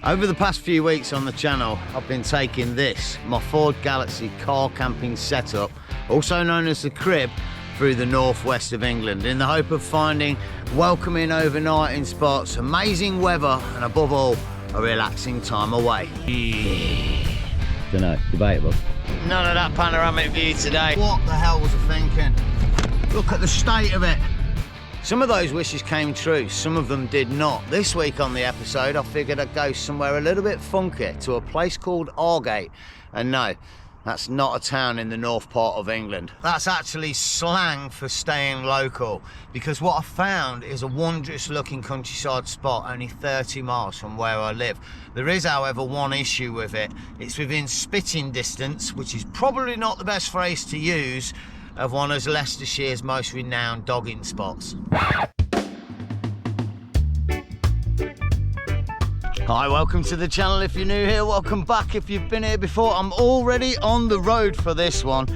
Over the past few weeks on the channel, I've been taking this, my Ford Galaxy car camping setup, also known as the crib, through the northwest of England in the hope of finding welcoming overnighting spots, amazing weather, and above all, a relaxing time away. Dunno, debatable. None of that panoramic view today. What the hell was I thinking? Look at the state of it. Some of those wishes came true, some of them did not. This week on the episode, I figured I'd go somewhere a little bit funky, to a place called Argate. And no, that's not a town in the north part of England. That's actually slang for staying local, because what I found is a wondrous looking countryside spot only 30 miles from where I live. There is, however, one issue with it. It's within spitting distance, which is probably not the best phrase to use, of one of Leicestershire's most renowned dogging spots. Hi, welcome to the channel if you're new here, welcome back if you've been here before. I'm already on the road for this one.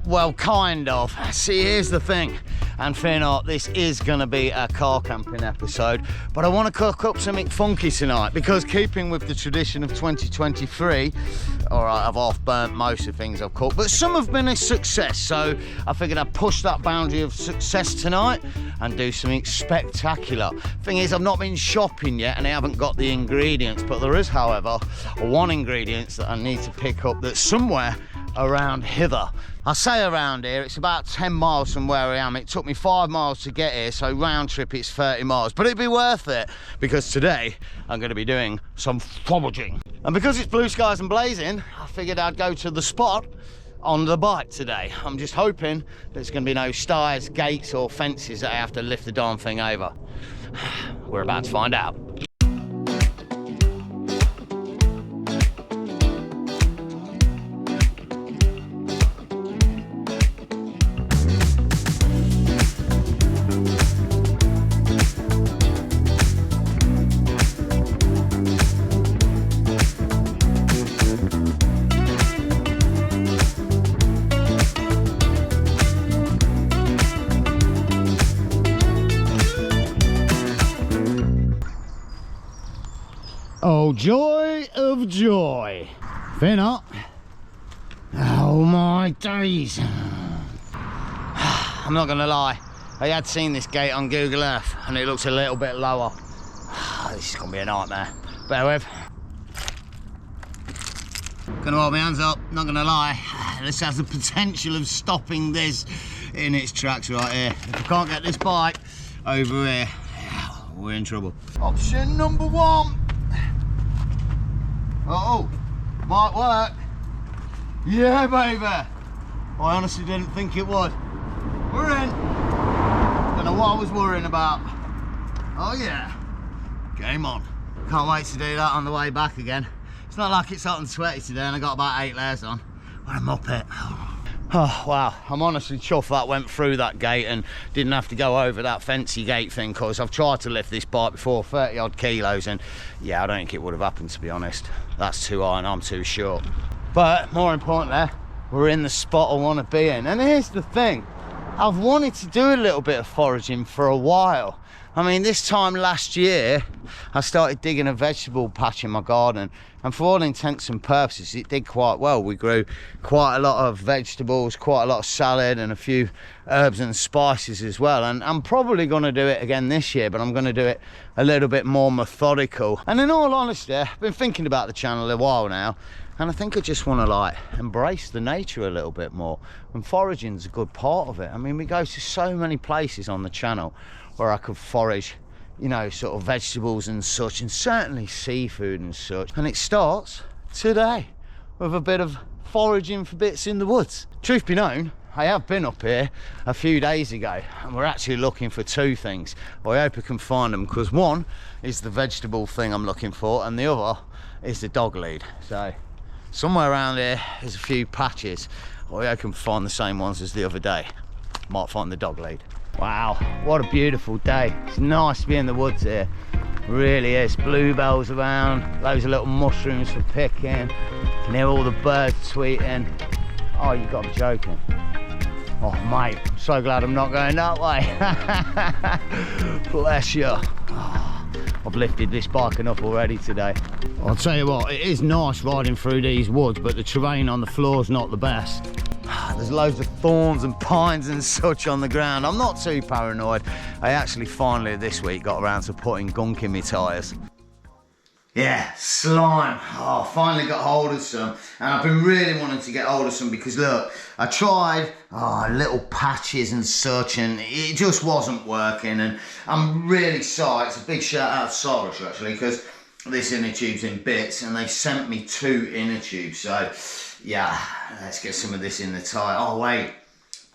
Well, kind of. See, here's the thing, and fear not, this is gonna be a car camping episode, but I wanna cook up something funky tonight, because keeping with the tradition of 2023, all right, I've half burnt most of the things I've cooked, but some have been a success, so I figured I'd push that boundary of success tonight and do something spectacular. Thing is, I've not been shopping yet and I haven't got the ingredients, but there is, however, one ingredient that I need to pick up that's somewhere around hither. I say around here, it's about 10 miles from where I am. It took me 5 miles to get here, so round trip it's 30 miles, but it'd be worth it, because today I'm going to be doing some foraging. And because it's blue skies and blazing, I figured I'd go to the spot on the bike today. I'm just hoping there's going to be no stires, gates or fences that I have to lift the darn thing over. We're about to find out. Oh, joy of joy. Fear not. Oh my days. I'm not gonna lie, I had seen this gate on Google Earth and it looks a little bit lower. This is gonna be a nightmare. Bear with. Gonna hold my hands up, not gonna lie. This has the potential of stopping this in its tracks right here. If I can't get this bike over here, we're in trouble. Option number one. Oh, might work. Yeah, baby. I honestly didn't think it would. We're in. Don't know what I was worrying about. Oh yeah, game on. Can't wait to do that on the way back again. It's not like it's hot and sweaty today and I got about 8 layers on. What a muppet. Oh wow, I'm honestly chuffed that went through that gate and didn't have to go over that fancy gate thing, because I've tried to lift this bike before, 30 odd kilos, and yeah, I don't think it would have happened, to be honest. That's too high and I'm too short. But more importantly, we're in the spot I want to be in. And here's the thing, I've wanted to do a little bit of foraging for a while. I mean, this time last year, I started digging a vegetable patch in my garden, and for all intents and purposes, it did quite well. We grew quite a lot of vegetables, quite a lot of salad, and a few herbs and spices as well. And I'm probably going to do it again this year, but I'm going to do it a little bit more methodical. And in all honesty, I've been thinking about the channel a while now, and I think I just want to like embrace the nature a little bit more, and foraging's a good part of it. I mean, we go to so many places on the channel where I could forage, you know, sort of vegetables and such, and certainly seafood and such. And it starts today with a bit of foraging for bits in the woods. Truth be known, I have been up here a few days ago and we're actually looking for 2 things. Well, I hope I can find them, because one is the vegetable thing I'm looking for and the other is the dog lead. So somewhere around here there's a few patches. Well, I can find the same ones as the other day. Might find the dog lead. Wow, what a beautiful day. It's nice to be in the woods here. Really is. Bluebells around, loads of little mushrooms for picking. You can hear all the birds tweeting. Oh, you got to be joking. Oh mate, I'm so glad I'm not going that way. Bless you. Oh, I've lifted this bike enough already today. I'll tell you what, it is nice riding through these woods, but the terrain on the floor's not the best. There's loads of thorns and pines and such on the ground. I'm not too paranoid. I actually finally this week got around to putting gunk in my tyres. Yeah, slime. Oh, I finally got hold of some. And I've been really wanting to get hold of some because look, I tried little patches and such and it just wasn't working. And I'm really sorry. It's a big shout out to Solus actually, because this inner tube's in bits and they sent me 2 inner tubes. So yeah, let's get some of this in the tyre. Oh wait,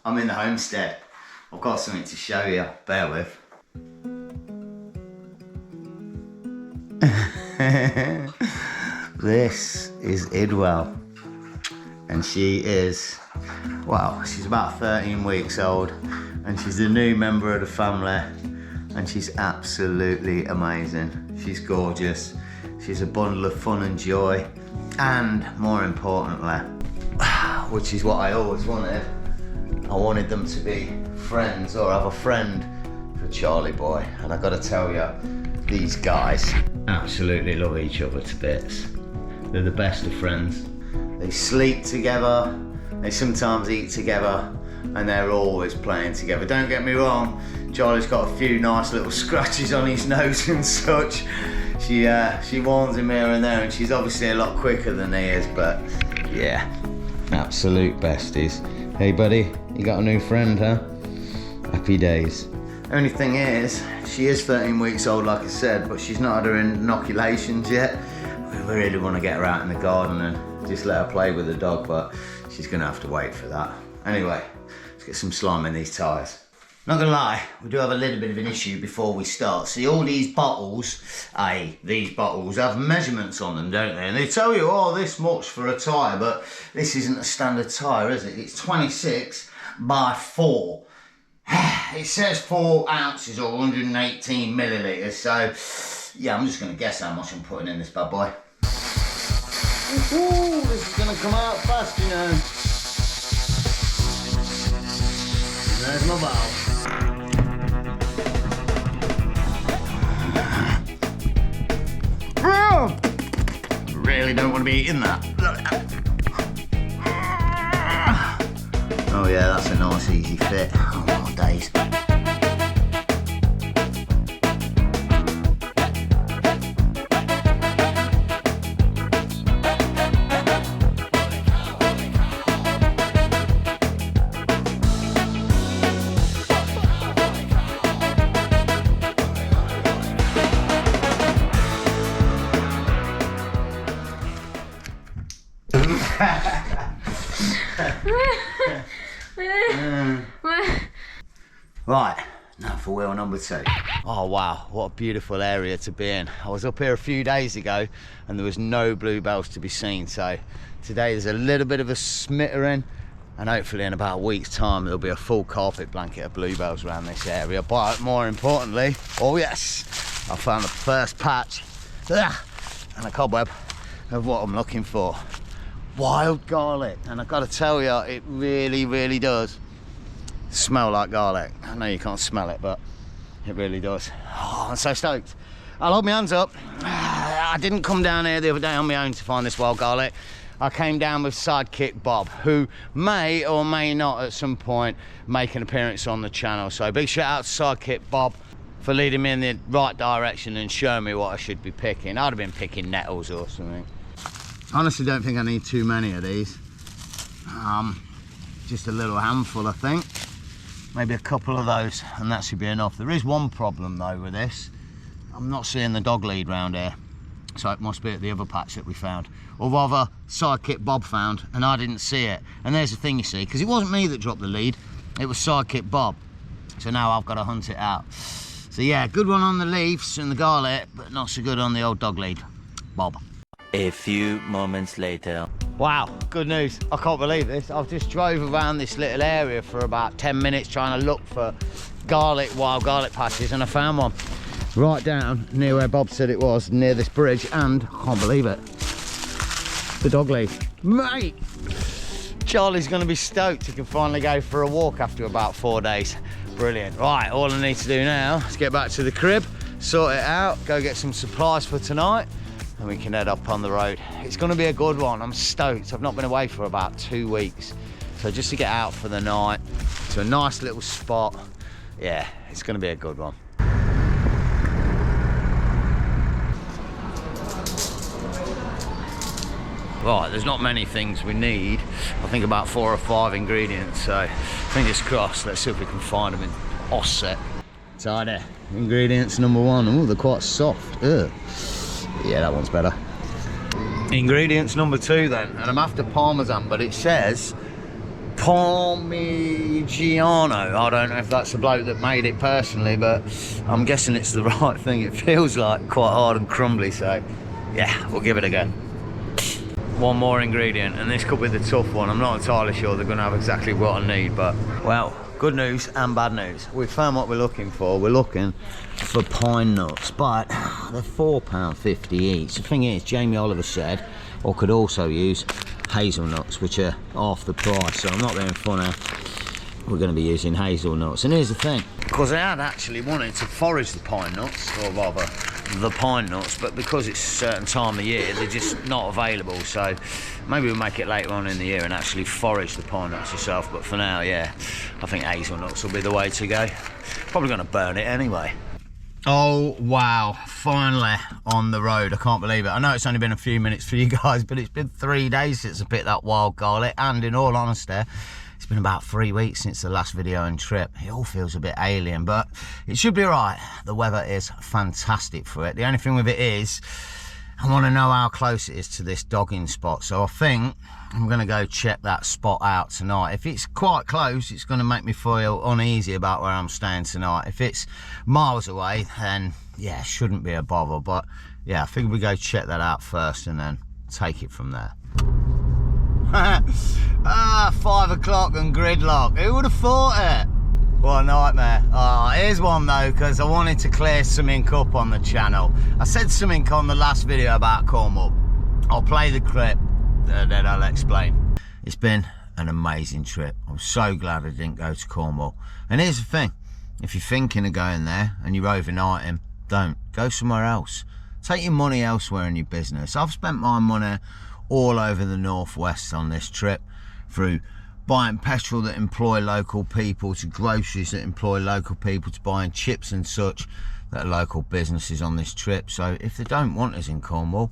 I'm in the homestead. I've got something to show you. Bear with. This is Idwell, and she is, well, she's about 13 weeks old, and she's a new member of the family, and she's absolutely amazing. She's gorgeous. She's a bundle of fun and joy, and more importantly, which is what I always wanted, I wanted them to be friends or have a friend for Charlie boy. And I gotta tell you, these guys absolutely love each other to bits. They're the best of friends. They sleep together, they sometimes eat together, and they're always playing together. Don't get me wrong, Charlie's got a few nice little scratches on his nose and such. She warns him here and there, and she's obviously a lot quicker than he is, but yeah, absolute besties. Hey buddy, you got a new friend, huh? Happy days. Only thing is, she is 13 weeks old, like I said, but she's not had her inoculations yet. We really want to get her out in the garden and just let her play with the dog, but she's going to have to wait for that. Anyway, let's get some slime in these tyres. Not gonna lie, we do have a little bit of an issue before we start. See, all these bottles, these bottles have measurements on them, don't they? And they tell you, oh, this much for a tyre, but this isn't a standard tyre, is it? It's 26 by 4. It says 4 ounces or 118 millilitres, so yeah, I'm just gonna guess how much I'm putting in this bad boy. Ooh, this is gonna come out fast, you know. There's my valve. Really don't want to be eating that. Oh yeah, that's a nice easy fit. Oh my days. Right, now for wheel number 2. Oh wow, what a beautiful area to be in. I was up here a few days ago and there was no bluebells to be seen, so today there's a little bit of a smattering, and hopefully in about a week's time there'll be a full carpet blanket of bluebells around this area. But more importantly, oh yes, I found the first patch and a cobweb of what I'm looking for. Wild garlic, and I've got to tell you, it really does smell like garlic. I know you can't smell it, but it really does. Oh, I'm so stoked. I'll hold my hands up. I didn't come down here the other day on my own to find this wild garlic. I came down with sidekick Bob, who may or may not at some point make an appearance on the channel. So big shout out to sidekick Bob for leading me in the right direction and showing me what I should be picking. I'd have been picking nettles or something. Honestly, don't think I need too many of these. Just a little handful, I think. Maybe a couple of those, and that should be enough. There is one problem though with this. I'm not seeing the dog lead round here, so it must be at the other patch that we found, or rather sidekick Bob found, and I didn't see it. And there's the thing, you see, because it wasn't me that dropped the lead, it was sidekick Bob. So now I've got to hunt it out. So yeah, good one on the leaves and the garlic, but not so good on the old dog lead, Bob. A few moments later. Wow, good news. I can't believe this. I've just drove around this little area for about 10 minutes trying to look for wild garlic patches, and I found one right down near where Bob said it was, near this bridge, and I can't believe it. The dog lead. Mate! Charlie's gonna be stoked he can finally go for a walk after about 4 days. Brilliant. Right, all I need to do now is get back to the crib, sort it out, go get some supplies for tonight, and we can head up on the road. It's gonna be a good one. I'm stoked. I've not been away for about 2 weeks. So just to get out for the night to a nice little spot, yeah, it's gonna be a good one. Right, there's not many things we need. I think about 4 or 5 ingredients, so fingers crossed. Let's see if we can find them in offset. So there, ingredients number 1. Oh, they're quite soft. Ugh. Yeah, that one's better. Ingredients number 2 then, and I'm after Parmesan, but it says Parmigiano. I don't know if that's the bloke that made it personally, but I'm guessing it's the right thing. It feels like quite hard and crumbly, so yeah, we'll give it a go. One more ingredient, and this could be the tough one. I'm not entirely sure they're going to have exactly what I need, but well, good news and bad news. We found what we're looking for. We're looking for pine nuts, but they're £4.50 each. The thing is, Jamie Oliver said I could also use hazelnuts, which are half the price, so I'm not being funny. We're going to be using hazelnuts. And here's the thing, because I had actually wanted to forage the pine nuts, or rather the pine nuts, but because it's a certain time of year, they're just not available. So maybe we'll make it later on in the year and actually forage the pine nuts yourself. But for now, yeah, I think hazelnuts will be the way to go. Probably going to burn it anyway. Oh wow, finally on the road. I can't believe it. I know it's only been a few minutes for you guys, but it's been 3 days since I picked that wild garlic, and in all honesty, it's been about 3 weeks since the last video and trip. It all feels a bit alien, but it should be right. The weather is fantastic for it. The only thing with it is, I want to know how close it is to this dogging spot. So I think I'm going to go check that spot out tonight. If it's quite close, it's going to make me feel uneasy about where I'm staying tonight. If it's miles away, then yeah, shouldn't be a bother. But yeah, I think we go check that out first and then take it from there. 5 o'clock and gridlock. Who would have thought it? What a nightmare. Here's one though, because I wanted to clear something up on the channel. I said something on the last video about Cornwall. I'll play the clip, then I'll explain. It's been an amazing trip. I'm so glad I didn't go to Cornwall. And here's the thing, if you're thinking of going there and you're overnighting, don't. Go somewhere else. Take your money elsewhere in your business. I've spent my money all over the northwest on this trip, through buying petrol that employ local people, to groceries that employ local people, to buying chips and such that are local businesses on this trip. So if they don't want us in Cornwall,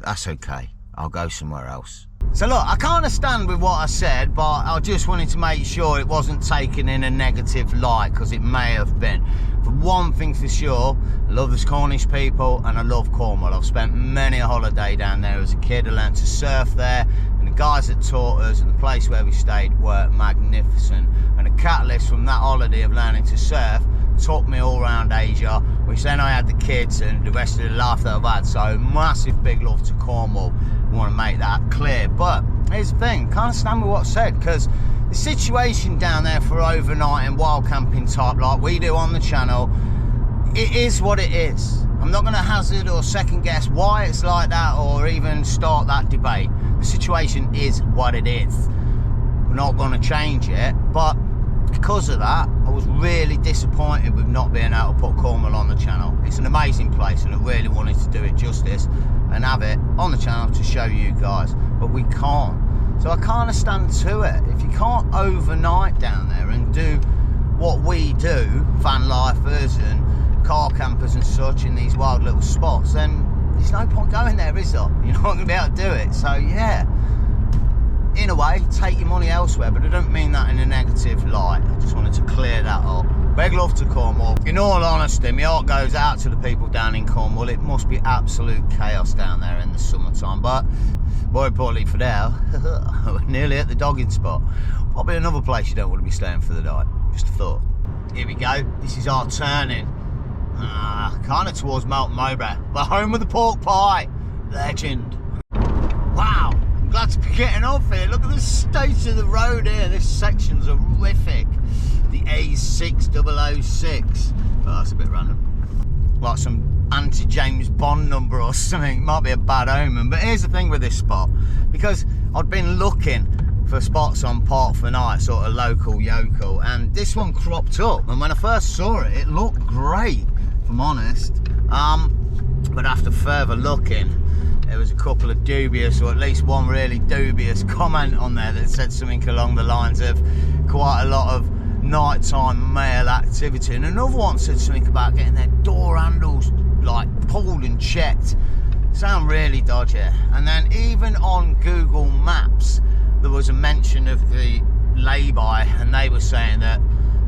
that's okay. I'll go somewhere else. So look, I can't stand with what I said, but I just wanted to make sure it wasn't taken in a negative light, because it may have been. For one thing for sure, I love the Cornish people and I love Cornwall. I've spent many a holiday down there as a kid. I learned to surf there, and the guys that taught us and the place where we stayed were magnificent. And the catalyst from that holiday of learning to surf took me all around Asia, which then I had the kids and the rest of the life that I've had. So massive big love to Cornwall. I want to make that clear. But here's the thing, can't stand with what's said, because the situation down there for overnight and wild camping type like we do on the channel, it is what it is. I'm not going to hazard or second guess why it's like that, or even start that debate. The situation is what it is. We're not going to change it, but because of that, I was really disappointed with not being able to put Cornwall on the channel. It's an amazing place and I really wanted to do it justice and have it on the channel to show you guys, but we can't. So I kind of stand to it. If you can't overnight down there and do what we do, van lifers and car campers and such in these wild little spots, then there's no point going there, is there? You're not going to be able to do it. So yeah, in a way, take your money elsewhere, but I don't mean that in a negative light. I just wanted to clear that up. Big love to Cornwall. In all honesty, my heart goes out to the people down in Cornwall. It must be absolute chaos down there in the summertime, but more importantly for now, we're nearly at the dogging spot. Probably another place you don't want to be staying for the night. Just a thought. Here we go. This is our turning. Kind of towards Melton Mowbray, the home of the pork pie. Legend. Wow. Glad to be getting off here. Look at the state of the road here. This section's horrific. The A6006. Oh, that's a bit random. Like some anti-James Bond number or something. Might be a bad omen. But here's the thing with this spot. Because I'd been looking for spots on Park for Night, sort of local yokel, and this one cropped up. And when I first saw it, it looked great. I'm honest. But after further looking, there was a couple of dubious, or at least one really dubious comment on there that said something along the lines of quite a lot of nighttime male activity, and another one said something about getting their door handles like pulled and checked. Sound really dodgy. And then even on Google Maps there was a mention of the lay-by, and they were saying that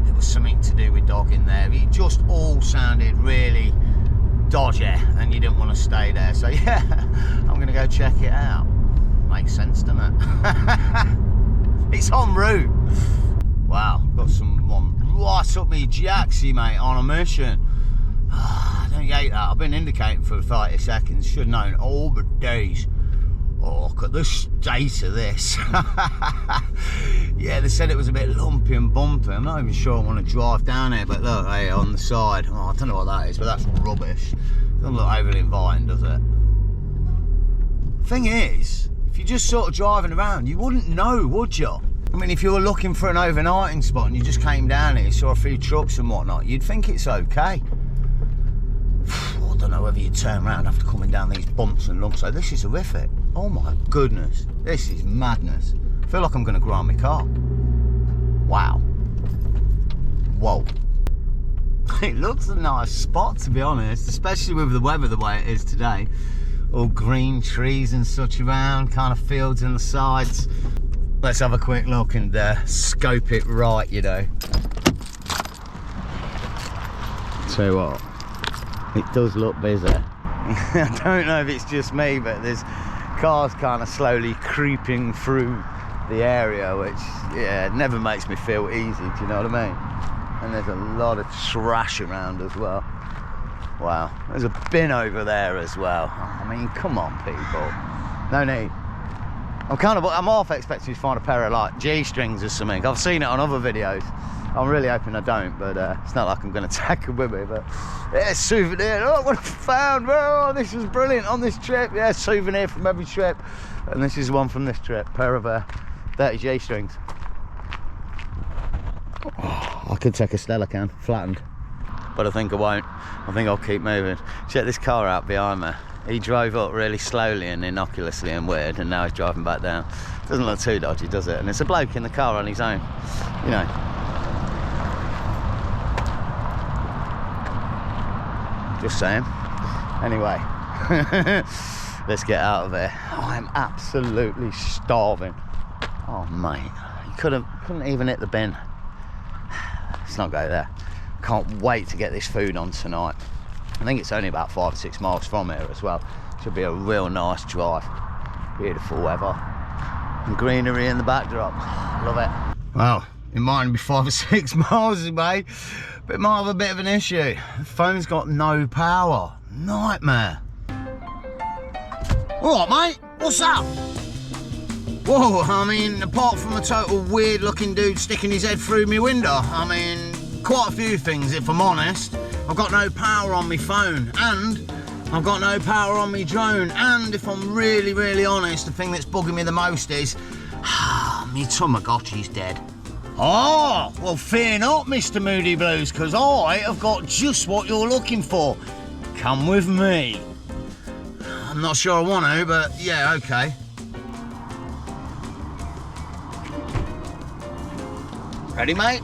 it was something to do with dogging there. It just all sounded really dodgy and you didn't want to stay there. So yeah, I'm gonna go check it out. Makes sense, doesn't it? It's en route. Wow, got someone right up me jacksy, mate, on a mission. Don't you hate that? I've been indicating for 30 seconds. Should have known all the days. Oh, look at the state of this. Yeah, they said it was a bit lumpy and bumpy. I'm not even sure I want to drive down here, but look, hey, on the side. Oh, I don't know what that is, but that's rubbish. Doesn't look overly inviting, does it? Thing is, if you're just sort of driving around, you wouldn't know, would you? I mean, if you were looking for an overnighting spot and you just came down here, saw a few trucks and whatnot, you'd think it's okay. I don't know whether you turn around after coming down these bumps and lumps. So this is horrific. Oh my goodness, this is madness. I feel like I'm going to grind my car. Wow. Whoa. It looks a nice spot, to be honest, especially with the weather the way it is today. All green trees and such around, kind of fields in the sides. Let's have a quick look and scope it right, you know. Tell you what, it does look busy. I don't know if it's just me, but there's cars kind of slowly creeping through the area, which, yeah, it never makes me feel easy, do you know what I mean? And there's a lot of trash around as well. Wow, there's a bin over there as well. I mean, come on, people. No need. I'm half expecting to find a pair of like G-strings or something. I've seen it on other videos. I'm really hoping I don't, but it's not like I'm going to take them with me. But yeah, souvenir. Oh, what I found! Oh, this was brilliant on this trip. Yeah, souvenir from every trip, and this is one from this trip. Pair of 30 G-strings. Oh, I could take a Stella can, flattened, but I think I won't. I think I'll keep moving. Check this car out behind me. He drove up really slowly and innocuously and weird, and now he's driving back down. Doesn't look too dodgy, does it? And it's a bloke in the car on his own, you know. Just saying. Anyway, let's get out of here. Oh, I'm absolutely starving. Oh mate, you couldn't even hit the bin. Let's not go there. Can't wait to get this food on tonight. I think it's only about 5 or 6 miles from here as well. Should be a real nice drive. Beautiful weather and greenery in the backdrop. Love it. Well, it might be 5 or 6 miles away, but it might have a bit of an issue. The phone's got no power. Nightmare. All right, mate, what's up? Whoa, I mean, apart from a total weird looking dude sticking his head through my window, I mean, quite a few things, if I'm honest. I've got no power on my phone, and I've got no power on my drone, and if I'm really, really honest, the thing that's bugging me the most is my Tamagotchi's dead. Oh, well, fear not, Mr. Moody Blues, because I have got just what you're looking for. Come with me. I'm not sure I want to, but yeah, okay. Ready, mate?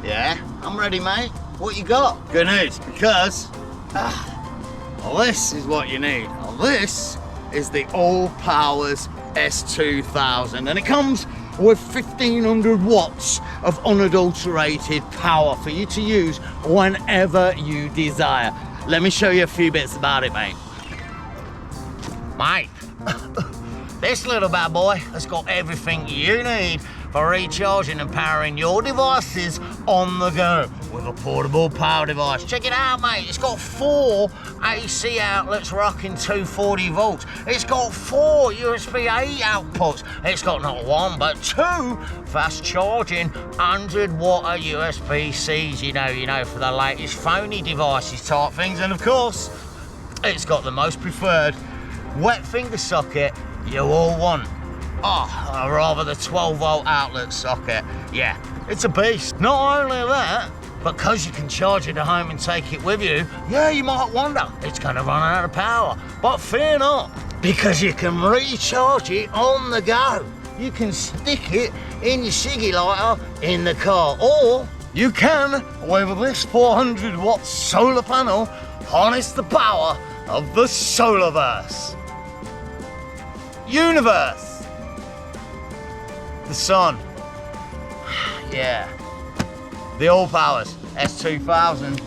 Yeah, I'm ready, mate. What you got? Good news, because well, this is what you need. Well, this is the All Powers S2000, and it comes with 1500 watts of unadulterated power for you to use whenever you desire. Let me show you a few bits about it, mate. Mate, this little bad boy has got everything you need for recharging and powering your devices on the go with a portable power device. Check it out, mate. It's got 4 AC outlets rocking 240 volts. It's got 4 USB-A outputs. It's got not 1 but 2 fast charging 100 watt USB-Cs, you know, for the latest phony devices type things. And of course, it's got the most preferred wet finger socket you all want. Oh, or rather the 12 volt outlet socket. Yeah, it's a beast. Not only that, because you can charge it at home and take it with you, yeah, you might wonder it's going to run out of power. But fear not, because you can recharge it on the go. You can stick it in your ciggy lighter in the car, or you can, with this 400 watt solar panel, harness the power of the solarverse. Universe. The sun. Yeah. The All Powers S2000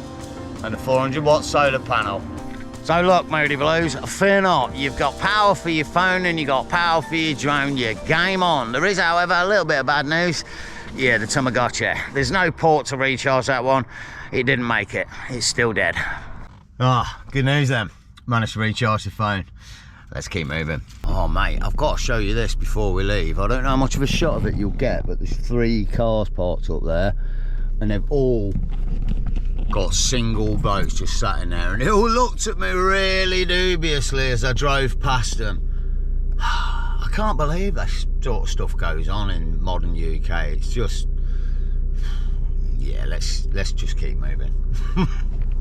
and the 400 watt solar panel. So look, Moody Blues, fear not. You've got power for your phone and you've got power for your drone. You're game on. There is, however, a little bit of bad news. Yeah, the Tamagotchi. There's no port to recharge that one. It didn't make it. It's still dead. Ah, good news then. Managed to recharge the phone. Let's keep moving. Oh mate, I've got to show you this before we leave. I don't know how much of a shot of it you'll get, but there's 3 cars parked up there and they've all got single boats just sat in there, and they all looked at me really dubiously as I drove past them. I can't believe that sort of stuff goes on in modern UK. It's just, yeah, let's just keep moving.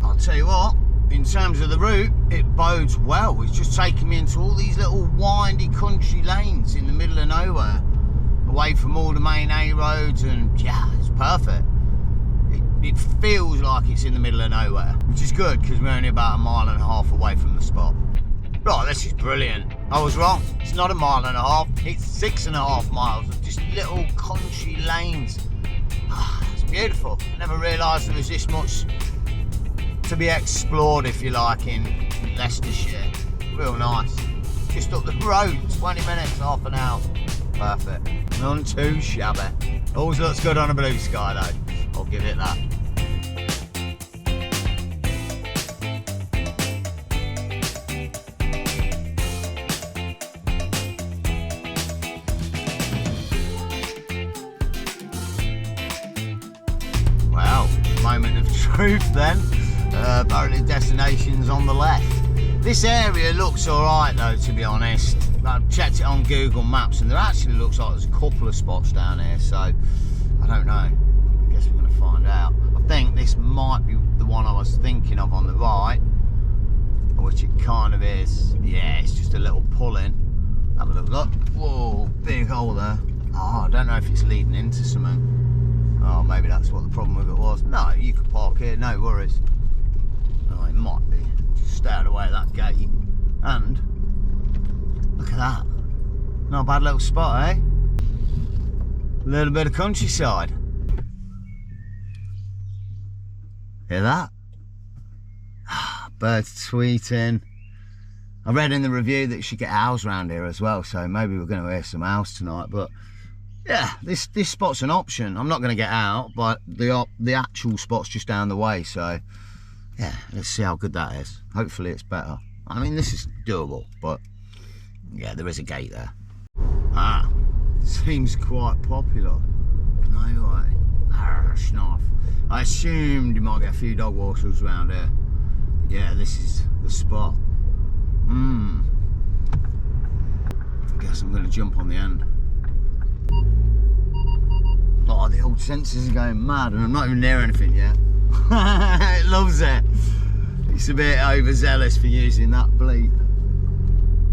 I'll tell you what, in terms of the route, it bodes well. It's just taking me into all these little windy country lanes in the middle of nowhere, away from all the main A roads, and yeah, it's perfect. It feels like it's in the middle of nowhere, which is good because we're only about 1.5 miles away from the spot. Right, this is brilliant. I was wrong. It's not 1.5 miles, it's 6.5 miles of just little country lanes. It's beautiful. I never realised there was this much to be explored, if you like, in Leicestershire. Real nice. Just up the road, 20 minutes, half an hour. Perfect. None too shabby. Always looks good on a blue sky though. I'll give it that. Well, moment of truth then. Apparently destination's on the left. This area looks alright though, to be honest. I've checked it on Google Maps and there actually looks like there's a couple of spots down here, so I don't know. I guess we're going to find out. I think this might be the one I was thinking of on the right, which it kind of is. Yeah, it's just a little pull-in. Have a look, look. Whoa, big hole there. Oh, I don't know if it's leading into something. Oh, maybe that's what the problem with it was. No, you could park here, no worries. Oh, it might be. Just stay out of the way of that gate. And look at that. Not a bad little spot, eh? A little bit of countryside. Hear that? Birds tweeting. I read in the review that you should get owls around here as well, so maybe we're going to hear some owls tonight. But yeah, this spot's an option. I'm not going to get out, but the actual spot's just down the way, so yeah, let's see how good that is. Hopefully it's better. I mean, this is doable, but yeah, there is a gate there. Ah, seems quite popular. No way. Schnoff. I assumed you might get a few dog walkers around here. Yeah, this is the spot. I guess I'm going to jump on the end. Oh, the old sensors are going mad and I'm not even near anything yet. It loves it. It's a bit overzealous for using that bleep.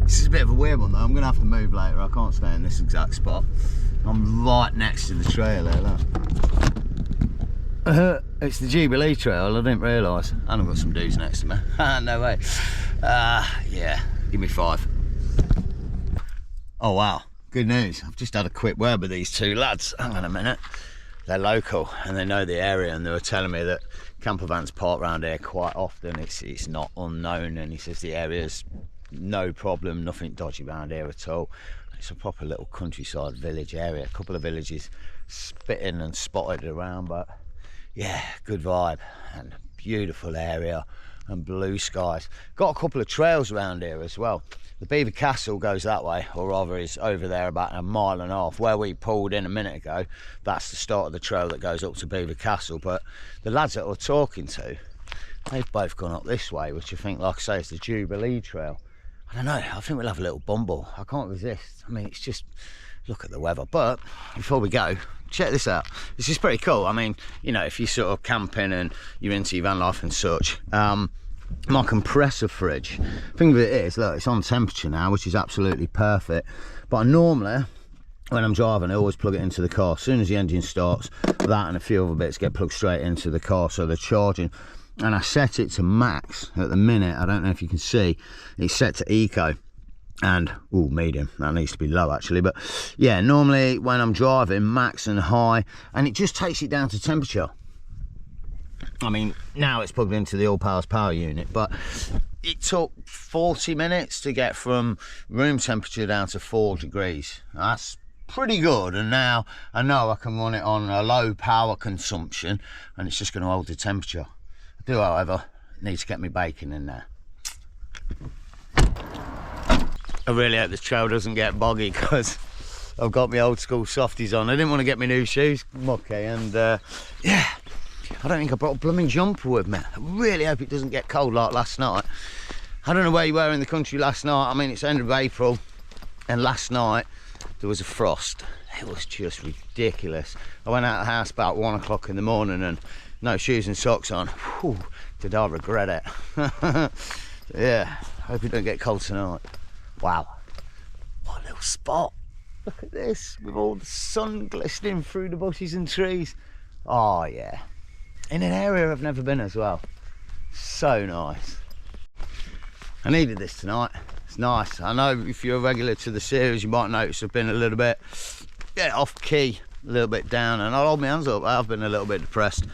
This is a bit of a weird one though. I'm going to have to move later. I can't stay in this exact spot. I'm right next to the trail there, look. It's the Jubilee Trail, I didn't realise. And I've got some dudes next to me. No way. Yeah, give me 5. Oh wow, good news. I've just had a quick word with these 2 lads. Hang on a minute. They're local and they know the area, and they were telling me that camper vans park around here quite often. It's not unknown, and he says the area's no problem, nothing dodgy around here at all. It's a proper little countryside village area. A couple of villages spitting and spotted around, but yeah, good vibe and beautiful area and blue skies. Got a couple of trails around here as well. The Beaver Castle goes that way, or rather is over there about 1.5 miles. Where we pulled in a minute ago, that's the start of the trail that goes up to Beaver Castle. But the lads that we're talking to, they've both gone up this way, which I think, like I say, is the Jubilee Trail. I don't know, I think we'll have a little bumble. I can't resist. I mean, it's just, look at the weather. But before we go, check this out. This is pretty cool. I mean, you know, if you're sort of camping and you're into your van life and such, my compressor fridge, thing of it is, look, it's on temperature now, which is absolutely perfect. But normally, when I'm driving, I always plug it into the car. As soon as the engine starts, that and a few other bits get plugged straight into the car, so they're charging. And I set it to max at the minute. I don't know if you can see, it's set to eco. And medium, that needs to be low actually, but yeah, normally when I'm driving, max and high, and it just takes it down to temperature. I mean, now it's plugged into the all powers power unit, but it took 40 minutes to get from room temperature down to 4 degrees. That's pretty good. And now I know I can run it on a low power consumption and it's just going to hold the temperature. I do, however, need to get my bacon in there. I really hope this trail doesn't get boggy because I've got my old school softies on. I didn't want to get my new shoes mucky, and yeah, I don't think I brought a blooming jumper with me. I really hope it doesn't get cold like last night. I don't know where you were in the country last night. I mean, it's end of April, and last night there was a frost. It was just ridiculous. I went out of the house about 1 o'clock in the morning and no shoes and socks on. Whew, did I regret it. Yeah, hope it don't get cold tonight. Wow, what a little spot. Look at this, with all the sun glistening through the bushes and trees. Oh yeah, in an area I've never been as well. So nice. I needed this tonight. It's nice. I know if you're a regular to the series, you might notice I've been a little bit, yeah, off key, a little bit down, and I'll hold my hands up, I've been a little bit depressed,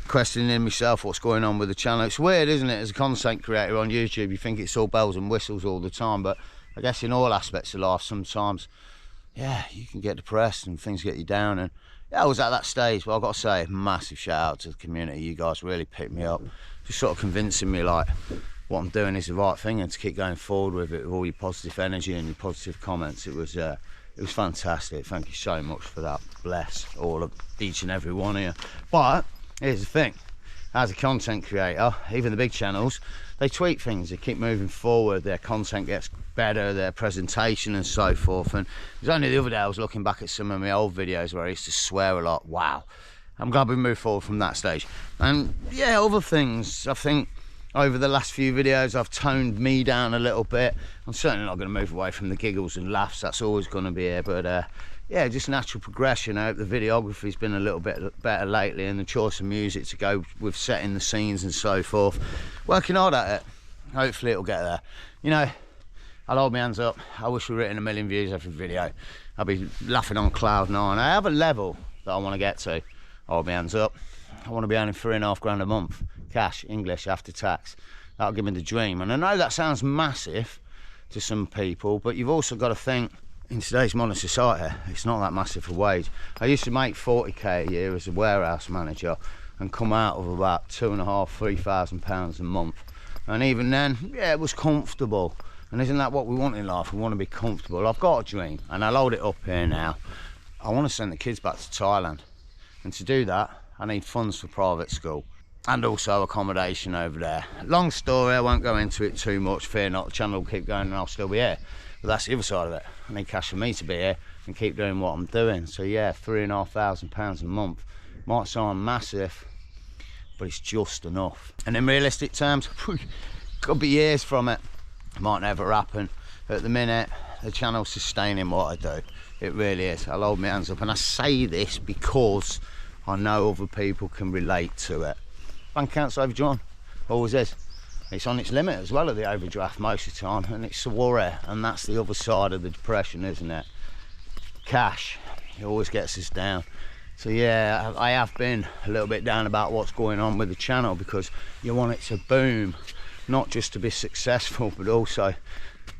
questioning myself what's going on with the channel. It's weird, isn't it, as a content creator on YouTube, you think it's all bells and whistles all the time, but I guess in all aspects of life, sometimes, yeah, you can get depressed and things get you down. And yeah, I was at that stage, but I've got to say, massive shout out to the community. You guys really picked me up, just sort of convincing me like what I'm doing is the right thing and to keep going forward with it, with all your positive energy and your positive comments. It was fantastic. Thank you so much for that. Bless all of each and every one of you. But here's the thing, as a content creator, even the big channels, they tweak things, they keep moving forward, their content gets better, their presentation and so forth. And it was only the other day I was looking back at some of my old videos where I used to swear a lot. Wow, I'm glad we moved forward from that stage. And yeah, other things, I think over the last few videos I've toned me down a little bit. I'm certainly not going to move away from the giggles and laughs, that's always going to be here, but yeah, just natural progression. I hope the videography's been a little bit better lately, and the choice of music to go with setting the scenes and so forth. Working hard at it. Hopefully it'll get there. You know, I'll hold my hands up. I wish we were hitting 1 million views every video. I'll be laughing on cloud 9. I have a level that I want to get to. I'll hold my hands up. I want to be earning 3.5 grand a month. Cash, English, after tax. That'll give me the dream. And I know that sounds massive to some people, but you've also got to think, in today's modern society, it's not that massive a wage. I used to make 40k a year as a warehouse manager and come out with about £2,500–3,000 a month. And even then, yeah, it was comfortable. And isn't that what we want in life? We want to be comfortable. I've got a dream, and I'll hold it up here now. I want to send the kids back to Thailand. And to do that, I need funds for private school and also accommodation over there. Long story, I won't go into it too much. Fear not, the channel will keep going and I'll still be here. But that's the other side of it. I need cash for me to be here and keep doing what I'm doing. So yeah, £3,500 a month. Might sound massive, but it's just enough. And in realistic terms, could be years from it. Might never happen. At the minute, the channel's sustaining what I do. It really is. I'll hold my hands up. And I say this because I know other people can relate to it. Bank account's overdrawn. Always is. It's on its limit as well at the overdraft most of the time, and it's a worry, and that's the other side of the depression, isn't it? Cash, it always gets us down. So yeah, I have been a little bit down about what's going on with the channel, because you want it to boom, not just to be successful, but also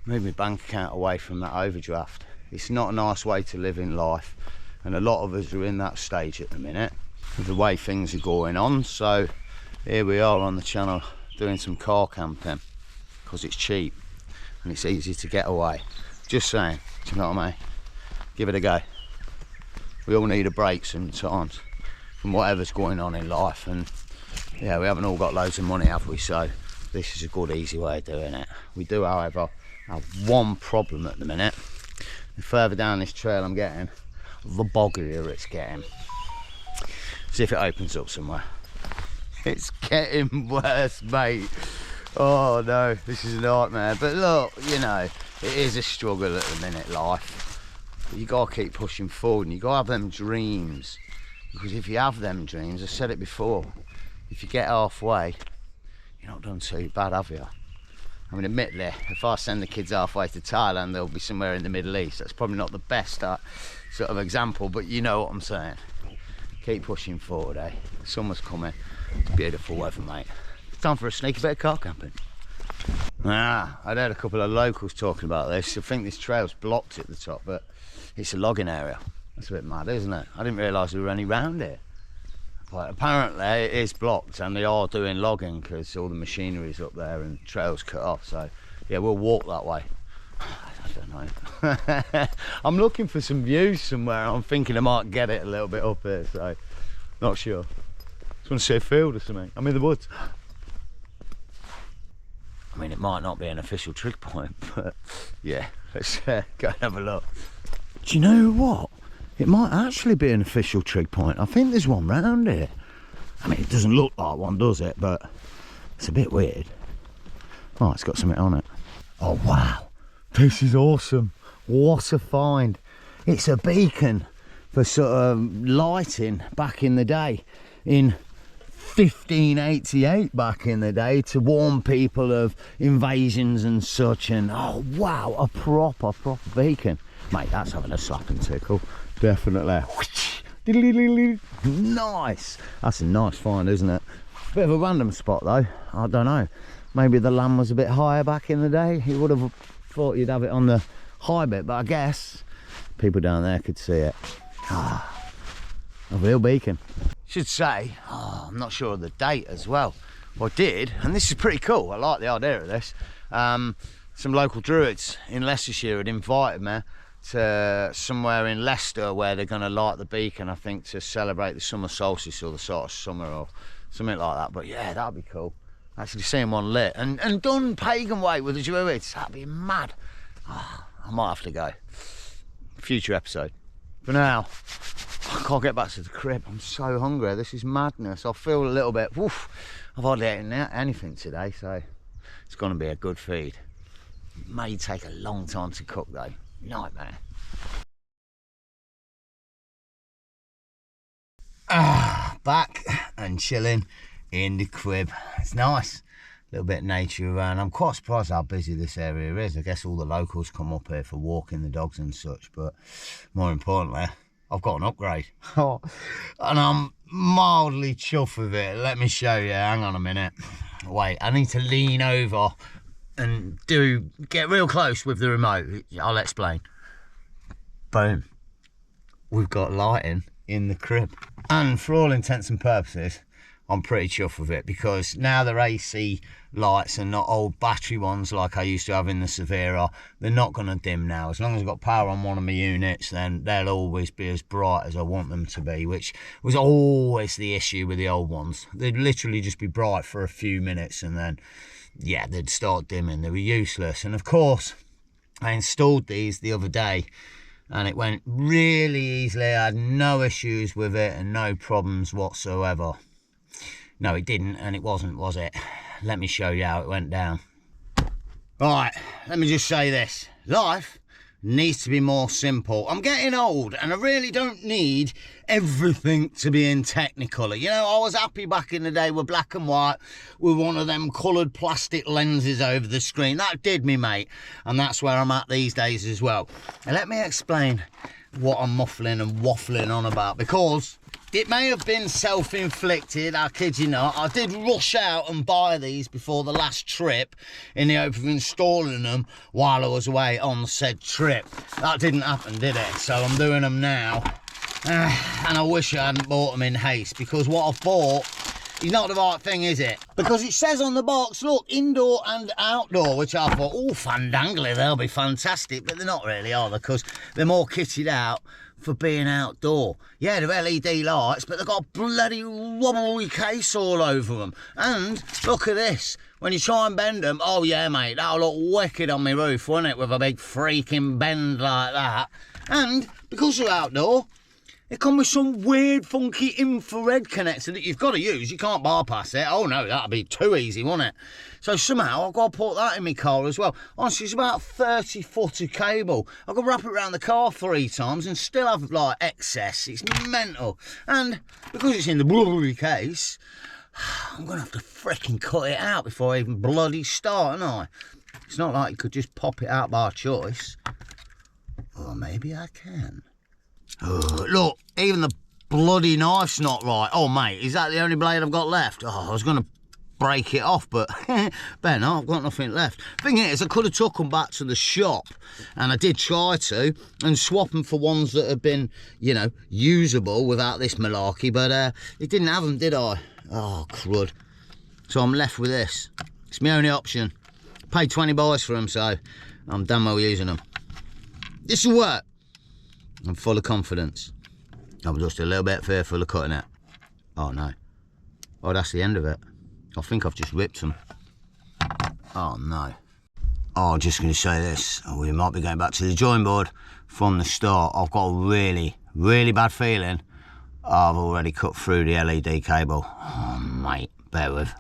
move my bank account away from that overdraft. It's not a nice way to live in life, and a lot of us are in that stage at the minute with the way things are going on. So here we are on the channel doing some car camping because it's cheap and it's easy to get away. Just saying, do you know what I mean? Give it a go. We all need a break sometimes from whatever's going on in life, and yeah, we haven't all got loads of money, have we? So this is a good easy way of doing it. We do, however, I have one problem at the minute. The further down this trail I'm getting, the boggier it's getting. See if it opens up somewhere. It's getting worse, mate. Oh no, this is a nightmare. But look, you know, it is a struggle at the minute, life. But you gotta keep pushing forward, and you gotta have them dreams. Because if you have them dreams, I've said it before, if you get halfway, you're not done too bad, have you? I mean, admittedly, if I send the kids halfway to Thailand, they'll be somewhere in the Middle East. That's probably not the best sort of example, but you know what I'm saying. Keep pushing forward, eh? Summer's coming. It's beautiful weather, mate. It's time for a sneaky bit of car camping. I'd heard a couple of locals talking about this. I think this trail's blocked at the top, but it's a logging area. That's a bit mad, isn't it? I didn't realise there were any round here. But apparently it is blocked, and they are doing logging because all the machinery's up there and trails cut off. So yeah, we'll walk that way. I don't know. I'm looking for some views somewhere. I'm thinking I might get it a little bit up here, so not sure. Just want to see a field or something. I'm in the woods. I mean, it might not be an official trig point, but yeah, let's go and have a look. Do you know what? It might actually be an official trig point. I think there's one round here. I mean, it doesn't look like one, does it? But it's a bit weird. Oh, it's got something on it. Oh, wow. This is awesome. What a find. It's a beacon for sort of lighting back in the day. In 1588 back in the day, to warn people of invasions and such. And oh, wow, a proper beacon. Mate, that's having a slap and tickle. Definitely. Nice. That's a nice find, isn't it? Bit of a random spot though. I don't know. Maybe the land was a bit higher back in the day. You would have thought you'd have it on the high bit, but I guess people down there could see it. A real beacon. Should say, I'm not sure of the date as well. I did, and this is pretty cool. I like the idea of this. Some local druids in Leicestershire had invited me to somewhere in Leicester where they're going to light the beacon, I think, to celebrate the summer solstice or the sort of summer or something like that. But yeah, that'd be cool. Actually seeing one lit and done pagan way with the druids, that'd be mad. I might have to go. Future episode. For now, I can't get back to the crib. I'm so hungry. This is madness. I feel a little bit, woof. I've hardly eaten anything today, so it's going to be a good feed. It may take a long time to cook though. Nightmare. Back and chilling in the crib. It's nice. A little bit of nature around. I'm quite surprised how busy this area is. I guess all the locals come up here for walking the dogs and such, but more importantly, I've got an upgrade. And I'm mildly chuffed with it. Let me show you. Hang on a minute. Wait, I need to lean over and get real close with the remote. I'll explain. Boom. We've got lighting in the crib. And for all intents and purposes, I'm pretty chuffed with it, because now they're AC lights and not old battery ones like I used to have in the Severa. They're not going to dim now. As long as I've got power on one of my units, then they'll always be as bright as I want them to be, which was always the issue with the old ones. They'd literally just be bright for a few minutes and then, yeah, they'd start dimming. They were useless. And of course, I installed these the other day and it went really easily. I had no issues with it and no problems whatsoever. No, it didn't, and it wasn't, was it? Let me show you how it went down. Right, let me just say this. Life needs to be more simple. I'm getting old, and I really don't need everything to be in Technicolor. You know, I was happy back in the day with black and white, with one of them coloured plastic lenses over the screen. That did me, mate, and that's where I'm at these days as well. And let me explain what I'm muffling and waffling on about, because it may have been self-inflicted, I kid you not. I did rush out and buy these before the last trip in the hope of installing them while I was away on said trip. That didn't happen, did it? So I'm doing them now. And I wish I hadn't bought them in haste, because what I've bought is not the right thing, is it? Because it says on the box, look, indoor and outdoor, which I thought, oh, fandangly, they'll be fantastic, but they're not really, are they? Because they're more kitted out for being outdoor. Yeah, they're LED lights, but they've got a bloody wobbly case all over them. And look at this. When you try and bend them, oh yeah, mate, that'll look wicked on my roof, won't it, with a big freaking bend like that. And because they're outdoor, it comes with some weird, funky infrared connector that you've got to use. You can't bypass it. Oh no, that'd be too easy, wouldn't it? So somehow I've got to put that in my car as well. Honestly, it's about 30 foot of cable. I've got to wrap it around the car 3 times and still have, like, excess. It's mental. And because it's in the bloody case, I'm going to have to fricking cut it out before I even bloody start, aren't I? It's not like you could just pop it out by choice. Or maybe I can. Oh, look, even the bloody knife's not right. Oh, mate, is that the only blade I've got left? Oh, I was going to break it off, but Ben, I've got nothing left. Thing is, I could have took them back to the shop, and I did try to, and swap them for ones that have been, you know, usable without this malarkey, but it didn't have them, did I? Oh, crud. So I'm left with this. It's my only option. Paid 20 bucks for them, so I'm damn well using them. This will work. I'm full of confidence. I'm just a little bit fearful of cutting it. Oh no. Oh, that's the end of it. I think I've just ripped them. Oh no. Oh, I'm just going to say this. Oh, we might be going back to the drawing board from the start. I've got a really, really bad feeling I've already cut through the LED cable. Oh, mate, bear with.